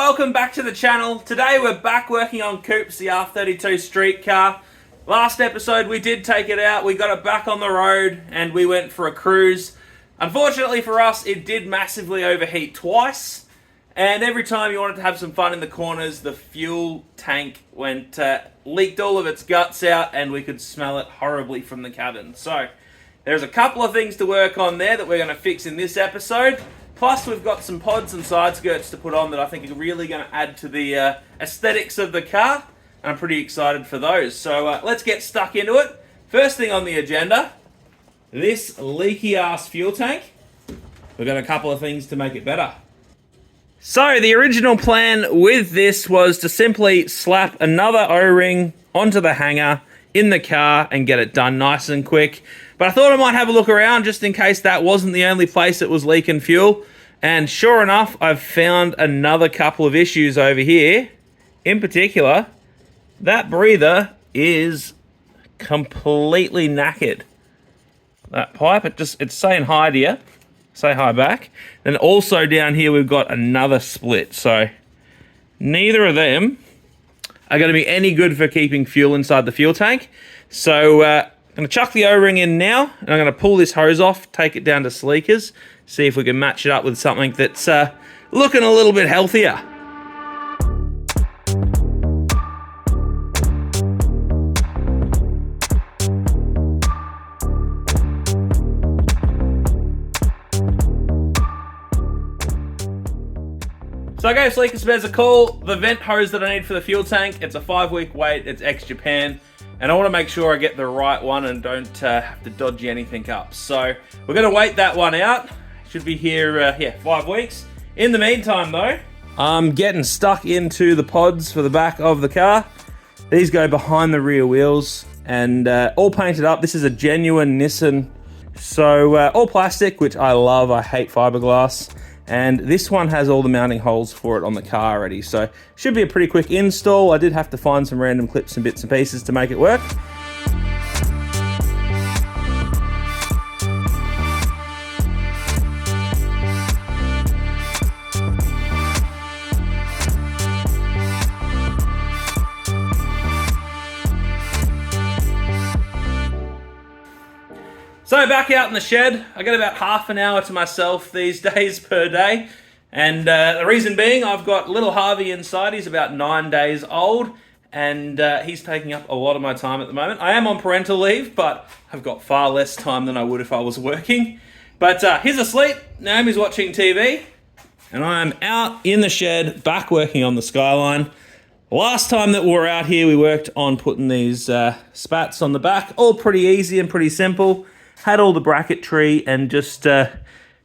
welcome back to the channel. Today we're back working on Coops, the R32 street car. Last episode we did take it out, we got it back on the road and we went for a cruise. Unfortunately for us, it did massively overheat twice, and every time you wanted to have some fun in the corners, the fuel tank leaked all of its guts out and we could smell it horribly from the cabin. So there's a couple of things to work on there that we're going to fix in this episode. Plus, we've got some pods and side skirts to put on that I think are really going to add to the aesthetics of the car. And I'm pretty excited for those. So let's get stuck into it. First thing on the agenda, this leaky ass fuel tank. We've got a couple of things to make it better. So the original plan with this was to simply slap another O-ring onto the hanger in the car and get it done nice and quick. But I thought I might have a look around just in case that wasn't the only place that was leaking fuel. And sure enough, I've found another couple of issues over here. In particular, that breather is completely knackered. That pipe, it's saying hi to you. Say hi back. Then also down here, we've got another split. So neither of them are going to be any good for keeping fuel inside the fuel tank. So I'm going to chuck the O-ring in now, and I'm going to pull this hose off, take it down to Sleekers, see if we can match it up with something that's looking a little bit healthier. So I gave Sleekers Bears a call. The vent hose that I need for the fuel tank, it's a 5-week wait, it's ex-Japan. And I want to make sure I get the right one and don't have to dodgy anything up. So we're going to wait that one out. Should be here, 5 weeks. In the meantime though, I'm getting stuck into the pods for the back of the car. These go behind the rear wheels and all painted up. This is a genuine Nissan. So all plastic, which I love. I hate fiberglass. And this one has all the mounting holes for it on the car already. So should be a pretty quick install. I did have to find some random clips and bits and pieces to make it work. So back out in the shed, I got about half an hour to myself these days per day. And the reason being, I've got little Harvey inside. He's about 9 days old and he's taking up a lot of my time at the moment. I am on parental leave, but I've got far less time than I would if I was working. But he's asleep, Naomi's watching TV, and I'm out in the shed, back working on the Skyline. Last time that we were out here, we worked on putting these spats on the back. All pretty easy and pretty simple. Had all the bracketry and just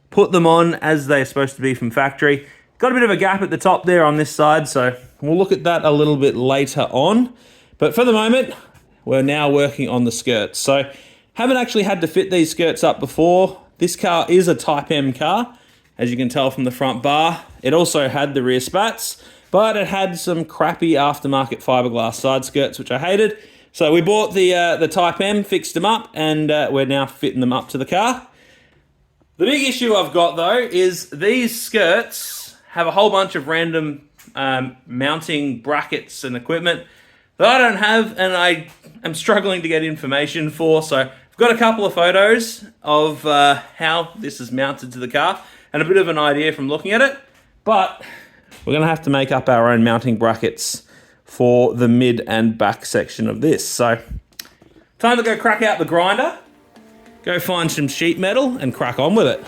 put them on as they're supposed to be from factory. Got a bit of a gap at the top there on this side, so we'll look at that a little bit later on. But for the moment, we're now working on the skirts. So haven't actually had to fit these skirts up before. This car is a Type M car, as you can tell from the front bar. It also had the rear spats, but it had some crappy aftermarket fiberglass side skirts, which I hated. So we bought the Type M, fixed them up, and we're now fitting them up to the car. The big issue I've got though is these skirts have a whole bunch of random mounting brackets and equipment that I don't have and I am struggling to get information for. So I've got a couple of photos of how this is mounted to the car and a bit of an idea from looking at it. But we're going to have to make up our own mounting brackets for the mid and back section of this. So time to go crack out the grinder, go find some sheet metal and crack on with it.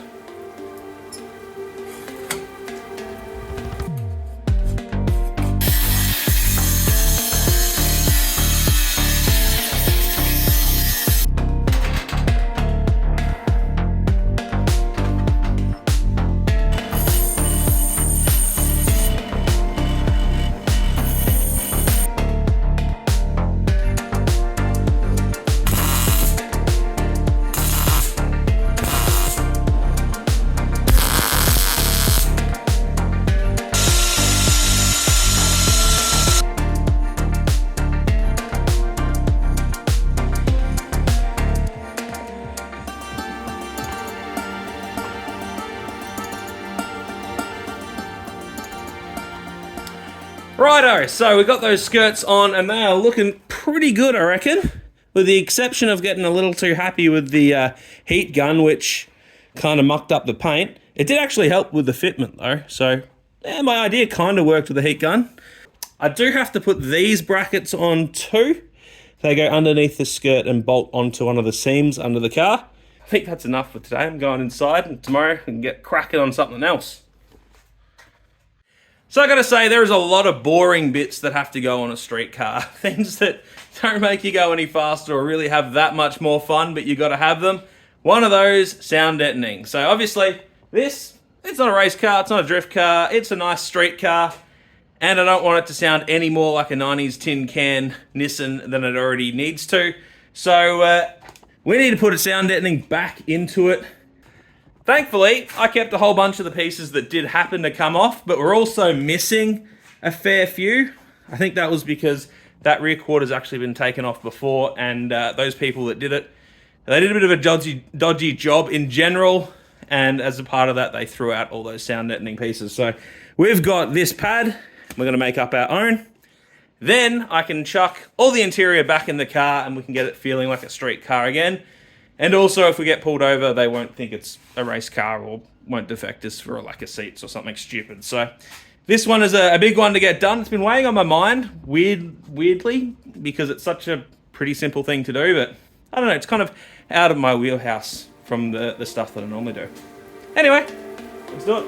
Righto, so we got those skirts on and they are looking pretty good, I reckon. With the exception of getting a little too happy with the heat gun, which kind of mucked up the paint. It did actually help with the fitment though, so yeah, my idea kind of worked with the heat gun. I do have to put these brackets on too. They go underneath the skirt and bolt onto one of the seams under the car. I think that's enough for today. I'm going inside and tomorrow I can get cracking on something else. So I gotta say, there is a lot of boring bits that have to go on a street car. Things that don't make you go any faster or really have that much more fun, but you gotta have them. One of those, sound deadening. So obviously, it's not a race car, it's not a drift car, it's a nice street car, and I don't want it to sound any more like a 90s tin can Nissan than it already needs to. So we need to put a sound deadening back into it. Thankfully, I kept a whole bunch of the pieces that did happen to come off, but we're also missing a fair few. I think that was because that rear quarter's actually been taken off before, and those people that did it, they did a bit of a dodgy job in general, and as a part of that, they threw out all those sound deadening pieces. So we've got this pad, we're gonna make up our own. Then I can chuck all the interior back in the car and we can get it feeling like a street car again. And also, if we get pulled over, they won't think it's a race car or won't defect us for a lack of seats or something stupid. So this one is a big one to get done. It's been weighing on my mind, weirdly, because it's such a pretty simple thing to do, but I don't know, it's kind of out of my wheelhouse from the stuff that I normally do. Anyway, let's do it.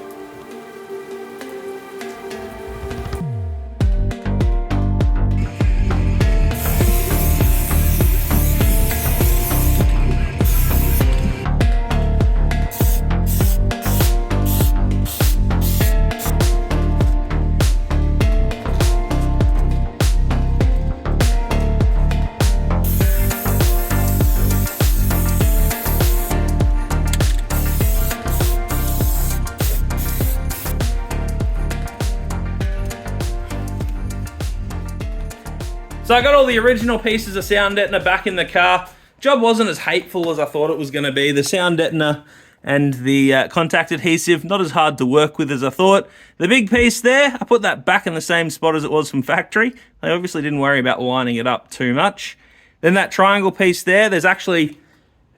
So I got all the original pieces of sound deadener back in the car. Job wasn't as hateful as I thought it was going to be. The sound deadener and the contact adhesive, not as hard to work with as I thought. The big piece there, I put that back in the same spot as it was from factory. I obviously didn't worry about lining it up too much. Then that triangle piece there, there's actually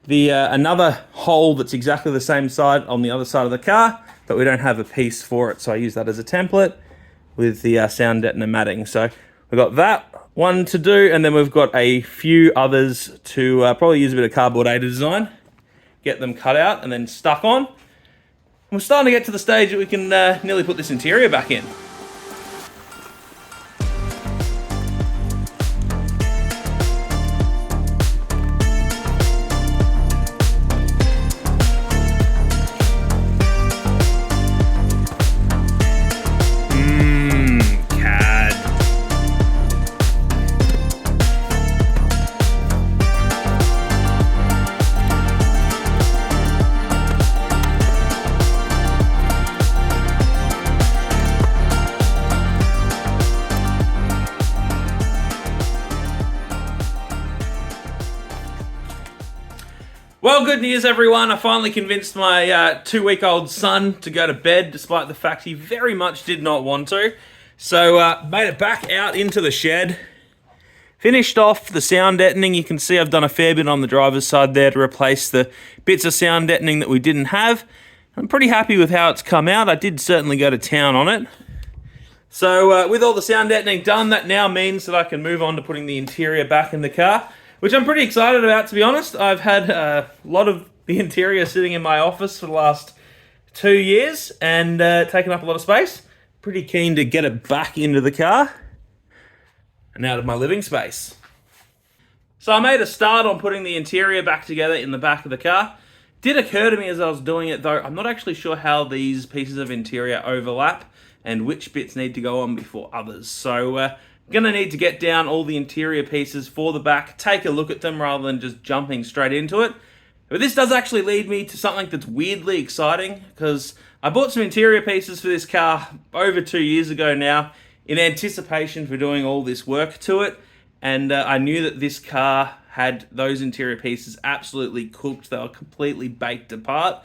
the another hole that's exactly the same side on the other side of the car, but we don't have a piece for it, so I use that as a template with the sound deadener matting. So we've got that one to do, and then we've got a few others to probably use a bit of cardboard A to design, get them cut out and then stuck on. And we're starting to get to the stage that we can nearly put this interior back in. Well, good news, everyone. I finally convinced my 2-week-old son to go to bed, despite the fact he very much did not want to. So, made it back out into the shed. Finished off the sound deadening. You can see I've done a fair bit on the driver's side there to replace the bits of sound deadening that we didn't have. I'm pretty happy with how it's come out. I did certainly go to town on it. So, with all the sound deadening done, that now means that I can move on to putting the interior back in the car, which I'm pretty excited about, to be honest. I've had a lot of the interior sitting in my office for the last 2 years and taken up a lot of space. Pretty keen to get it back into the car and out of my living space. So I made a start on putting the interior back together in the back of the car. Did occur to me as I was doing it, though, I'm not actually sure how these pieces of interior overlap and which bits need to go on before others. So gonna need to get down all the interior pieces for the back, take a look at them rather than just jumping straight into it. But this does actually lead me to something that's weirdly exciting, because I bought some interior pieces for this car over 2 years ago now in anticipation for doing all this work to it, and I knew that this car had those interior pieces absolutely cooked. They were completely baked apart,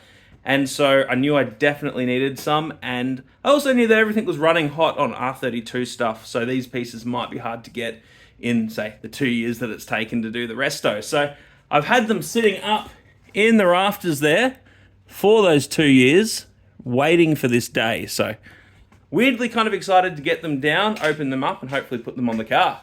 And so I knew I definitely needed some, and I also knew that everything was running hot on R32 stuff, so these pieces might be hard to get in, say, the 2 years that it's taken to do the resto. So I've had them sitting up in the rafters there for those 2 years, waiting for this day. So weirdly kind of excited to get them down, open them up, and hopefully put them on the car.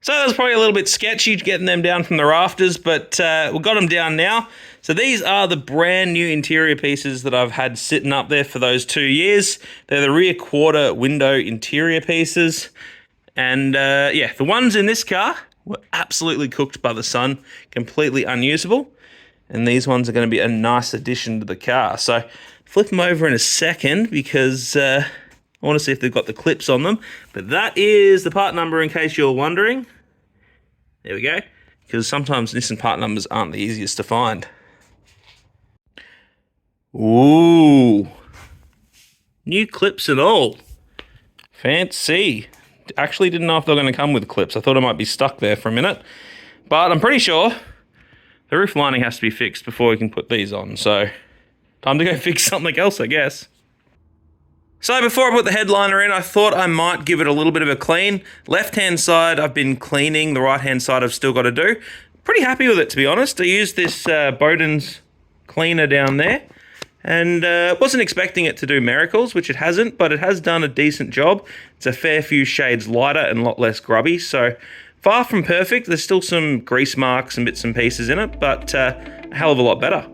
So that was probably a little bit sketchy getting them down from the rafters, but we've got them down now. So these are the brand new interior pieces that I've had sitting up there for those 2 years. They're the rear quarter window interior pieces. And yeah, the ones in this car were absolutely cooked by the sun, completely unusable. And these ones are going to be a nice addition to the car. So flip them over in a second because I want to see if they've got the clips on them. But that is the part number in case you're wondering. There we go. Because sometimes Nissan part numbers aren't the easiest to find. Ooh. New clips and all. Fancy. Actually didn't know if they were going to come with clips. I thought I might be stuck there for a minute. But I'm pretty sure the roof lining has to be fixed before we can put these on. So time to go fix something else, I guess. So before I put the headliner in, I thought I might give it a little bit of a clean. Left-hand side, I've been cleaning. The right-hand side, I've still got to do. Pretty happy with it, to be honest. I used this Bowden's cleaner down there. And wasn't expecting it to do miracles, which it hasn't, but it has done a decent job. It's a fair few shades lighter and a lot less grubby. So far from perfect. There's still some grease marks and bits and pieces in it, but a hell of a lot better.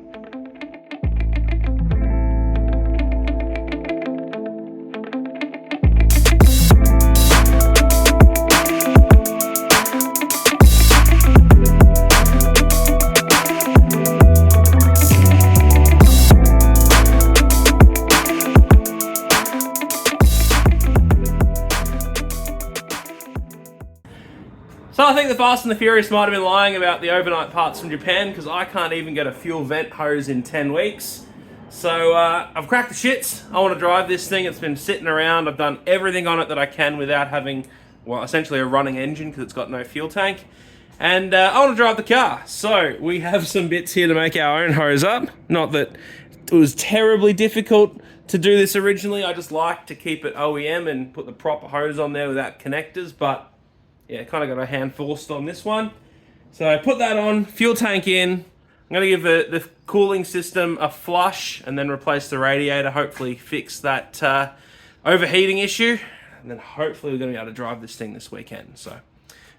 So I think the Fast and the Furious might have been lying about the overnight parts from Japan, because I can't even get a fuel vent hose in 10 weeks. So I've cracked the shits. I want to drive this thing. It's been sitting around. I've done everything on it that I can without having, well, essentially a running engine because it's got no fuel tank. And I want to drive the car. So we have some bits here to make our own hose up. Not that it was terribly difficult to do this originally. I just like to keep it OEM and put the proper hose on there without connectors, but yeah, kind of got a hand forced on this one. So I put that on, fuel tank in. I'm going to give the cooling system a flush and then replace the radiator, hopefully fix that overheating issue. And then hopefully we're going to be able to drive this thing this weekend. So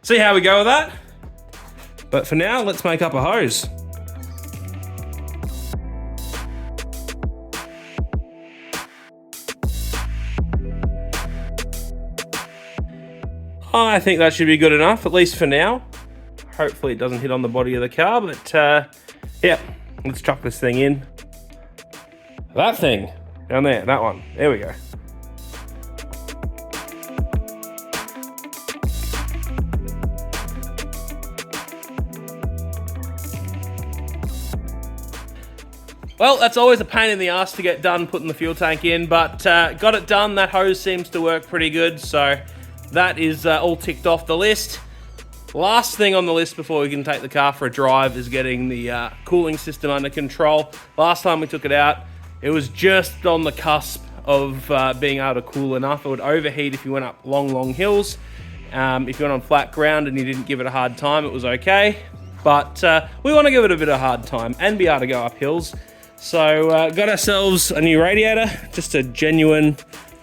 see how we go with that. But for now, let's make up a hose. I think that should be good enough, at least for now. Hopefully it doesn't hit on the body of the car, but yeah, let's chuck this thing in. That thing, down there, that one. There we go. Well, that's always a pain in the ass to get done putting the fuel tank in, but got it done. That hose seems to work pretty good, so that is all ticked off the list. Last thing on the list before we can take the car for a drive is getting the cooling system under control. Last time we took it out, it was just on the cusp of being able to cool enough. It would overheat if you went up long hills. If you went on flat ground and you didn't give it a hard time, it was okay. But we want to give it a bit of a hard time and be able to go up hills. So got ourselves a new radiator, just a genuine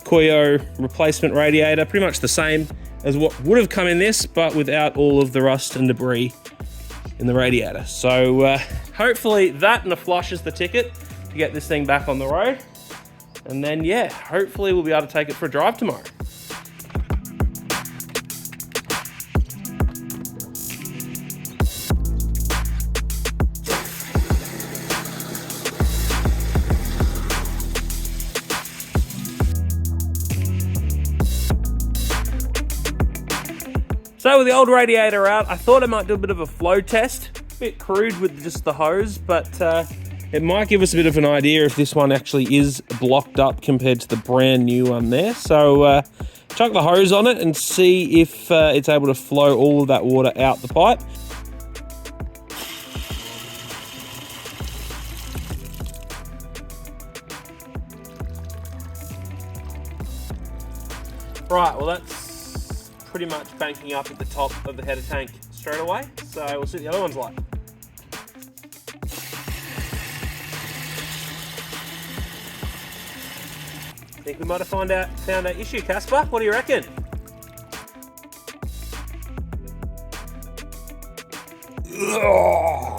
Koyo replacement radiator, pretty much the same as what would have come in this, but without all of the rust and debris in the radiator. So hopefully that and a flush is the ticket to get this thing back on the road. And then yeah, hopefully we'll be able to take it for a drive tomorrow. So with the old radiator out, I thought I might do a bit of a flow test. A bit crude with just the hose, but it might give us a bit of an idea if this one actually is blocked up compared to the brand new one there. So chuck the hose on it and see if it's able to flow all of that water out the pipe. Right, well that's pretty much banking up at the top of the header tank straight away. So we'll see what the other one's like. I think we might have found our issue, Casper. What do you reckon? Ugh.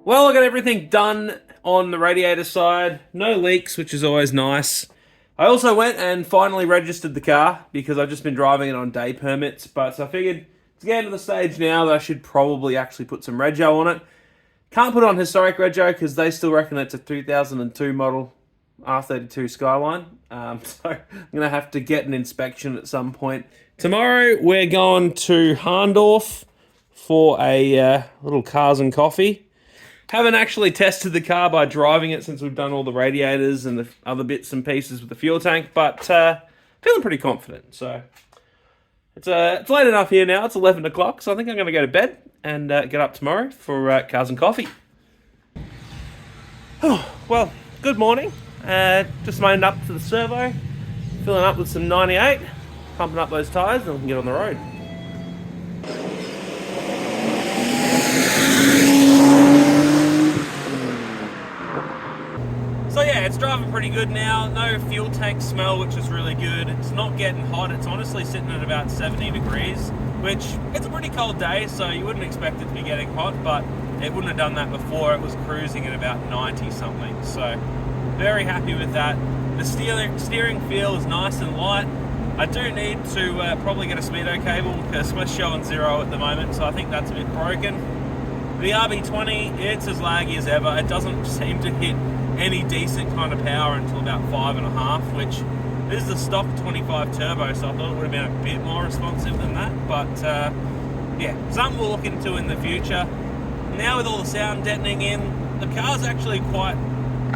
Well, I got everything done on the radiator side. No leaks, which is always nice. I also went and finally registered the car because I've just been driving it on day permits. But I figured to get to the stage now that I should probably actually put some rego on it. Can't put on historic rego because they still reckon it's a 2002 model R32 Skyline. So I'm going to have to get an inspection at some point. Tomorrow we're going to Harndorf for a little cars and coffee. Haven't actually tested the car by driving it since we've done all the radiators and the other bits and pieces with the fuel tank, but feeling pretty confident. So it's late enough here now. It's 11 o'clock, so I think I'm going to go to bed and get up tomorrow for cars and coffee. Oh, well, good morning. Just made it up to the servo, filling up with some 98, pumping up those tyres, and we can get on the road. So yeah, it's driving pretty good now. No fuel tank smell, which is really good. It's not getting hot. It's honestly sitting at about 70 degrees, which it's a pretty cold day, so you wouldn't expect it to be getting hot, but it wouldn't have done that before. It was cruising at about 90 something. So very happy with that. The steering feel is nice and light. I do need to probably get a speedo cable because we're showing 0 at the moment, so I think that's a bit broken. The RB20, it's as laggy as ever. It doesn't seem to hit any decent kind of power until about 5.5, which this is a stock 25 turbo, so I thought it would have been a bit more responsive than that. But yeah, something we'll look into in the future. Now with all the sound deadening in, the car's actually quite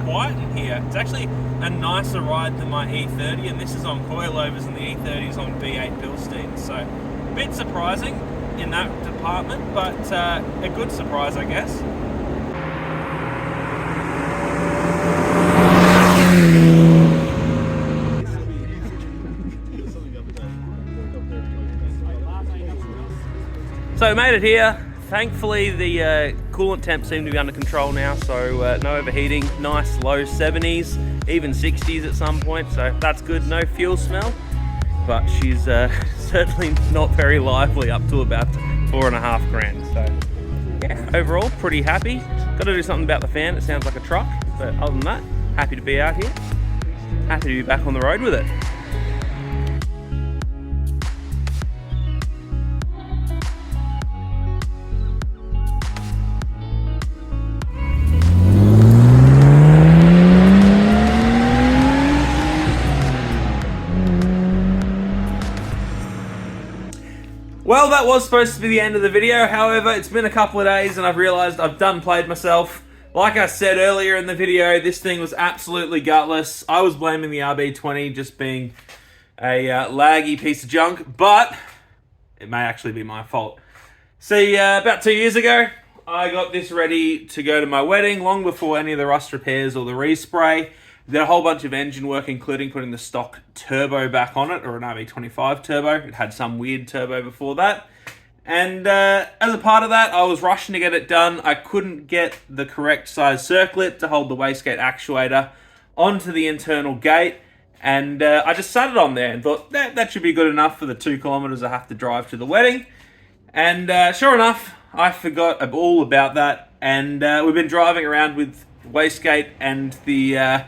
quiet in here. It's actually a nicer ride than my E30, and this is on coilovers and the E30 is on V8 Bilstein. So a bit surprising in that department, but a good surprise, I guess. So we made it here. Thankfully the coolant temps seem to be under control now, so no overheating, nice low 70s, even 60s at some point, so that's good. No fuel smell, but she's certainly not very lively up to about 4.5 grand. So yeah, overall pretty happy. Got to do something about the fan, it sounds like a truck, but other than that, happy to be out here. Happy to be back on the road with it. Well, that was supposed to be the end of the video. However, it's been a couple of days and I've realized I've done played myself. Like I said earlier in the video, this thing was absolutely gutless. I was blaming the RB20 just being a laggy piece of junk, but it may actually be my fault. See, about 2 years ago, I got this ready to go to my wedding, long before any of the rust repairs or the respray. Did a whole bunch of engine work, including putting the stock turbo back on it, or an RB25 turbo. It had some weird turbo before that. And as a part of that, I was rushing to get it done. I couldn't get the correct size circlip to hold the wastegate actuator onto the internal gate. And I just sat it on there and thought, that should be good enough for the 2 kilometers I have to drive to the wedding. And sure enough, I forgot all about that. And we've been driving around with wastegate and the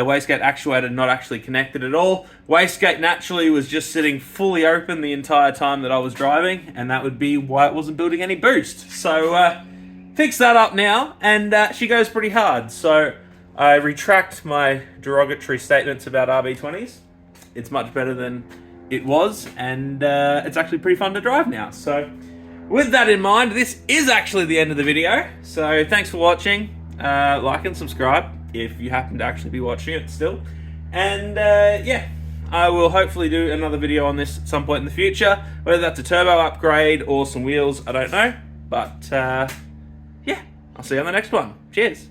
wastegate actuator not actually connected at all. Wastegate naturally was just sitting fully open the entire time that I was driving, and that would be why it wasn't building any boost. So fix that up now, and she goes pretty hard. So I retract my derogatory statements about RB20s. It's much better than it was, and it's actually pretty fun to drive now. So with that in mind, this is actually the end of the video. So thanks for watching. Like and subscribe if you happen to actually be watching it still. And yeah, I will hopefully do another video on this at some point in the future. Whether that's a turbo upgrade or some wheels, I don't know. But yeah, I'll see you on the next one. Cheers.